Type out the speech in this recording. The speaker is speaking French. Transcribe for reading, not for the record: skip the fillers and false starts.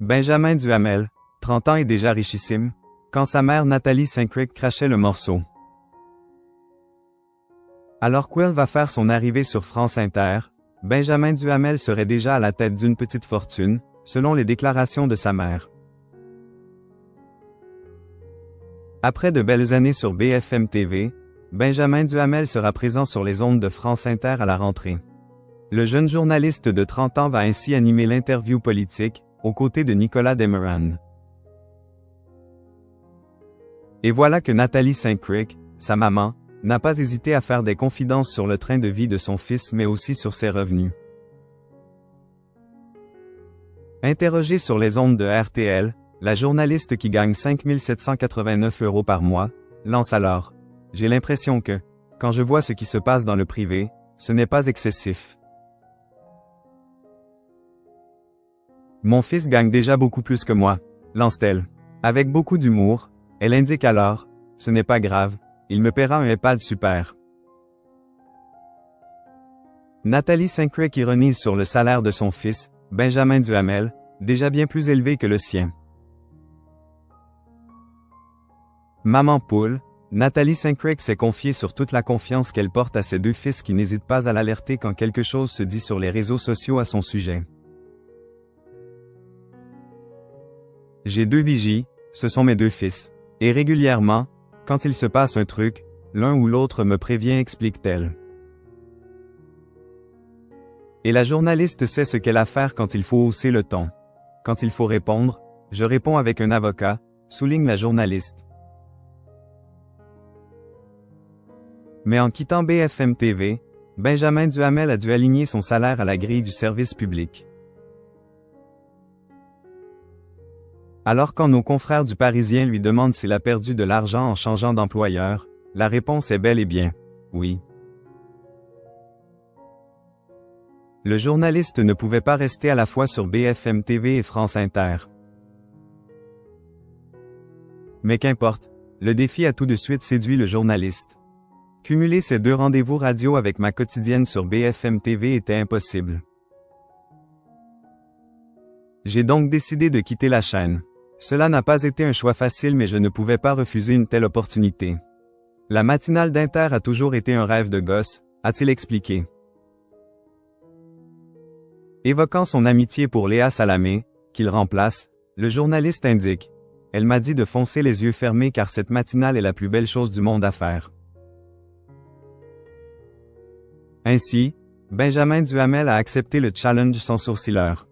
Benjamin Duhamel, 30 ans et déjà richissime, quand sa mère Nathalie Saint-Cricq crachait le morceau. Alors qu'elle va faire son arrivée sur France Inter, Benjamin Duhamel serait déjà à la tête d'une petite fortune, selon les déclarations de sa mère. Après de belles années sur BFM TV, Benjamin Duhamel sera présent sur les ondes de France Inter à la rentrée. Le jeune journaliste de 30 ans va ainsi animer l'interview politique, aux côtés de Nicolas Demorand. Et voilà que Nathalie Saint-Cricq, sa maman, n'a pas hésité à faire des confidences sur le train de vie de son fils mais aussi sur ses revenus. Interrogée sur les ondes de RTL, la journaliste qui gagne 5 789 € par mois, lance alors « J'ai l'impression que, quand je vois ce qui se passe dans le privé, ce n'est pas excessif. Mon fils gagne déjà beaucoup plus que moi, lance-t-elle. Avec beaucoup d'humour, elle indique alors « Ce n'est pas grave, il me paiera un iPad super. » Nathalie Saint-Cricq ironise sur le salaire de son fils, Benjamin Duhamel, déjà bien plus élevé que le sien. Maman poule, Nathalie Saint-Cricq s'est confiée sur toute la confiance qu'elle porte à ses deux fils qui n'hésitent pas à l'alerter quand quelque chose se dit sur les réseaux sociaux à son sujet. J'ai deux vigies, ce sont mes deux fils. Et régulièrement, quand il se passe un truc, l'un ou l'autre me prévient, explique-t-elle. Et la journaliste sait ce qu'elle a à faire quand il faut hausser le ton. Quand il faut répondre, je réponds avec un avocat, souligne la journaliste. Mais en quittant BFM TV, Benjamin Duhamel a dû aligner son salaire à la grille du service public. Alors quand nos confrères du Parisien lui demandent s'il a perdu de l'argent en changeant d'employeur, la réponse est bel et bien « oui ». Le journaliste ne pouvait pas rester à la fois sur BFM TV et France Inter. Mais qu'importe, le défi a tout de suite séduit le journaliste. Cumuler ces deux rendez-vous radio avec ma quotidienne sur BFM TV était impossible. J'ai donc décidé de quitter la chaîne. Cela n'a pas été un choix facile mais je ne pouvais pas refuser une telle opportunité. La matinale d'Inter a toujours été un rêve de gosse, a-t-il expliqué. Évoquant son amitié pour Léa Salamé, qu'il remplace, le journaliste indique « Elle m'a dit de foncer les yeux fermés car cette matinale est la plus belle chose du monde à faire. » Ainsi, Benjamin Duhamel a accepté le challenge sans sourcilleur.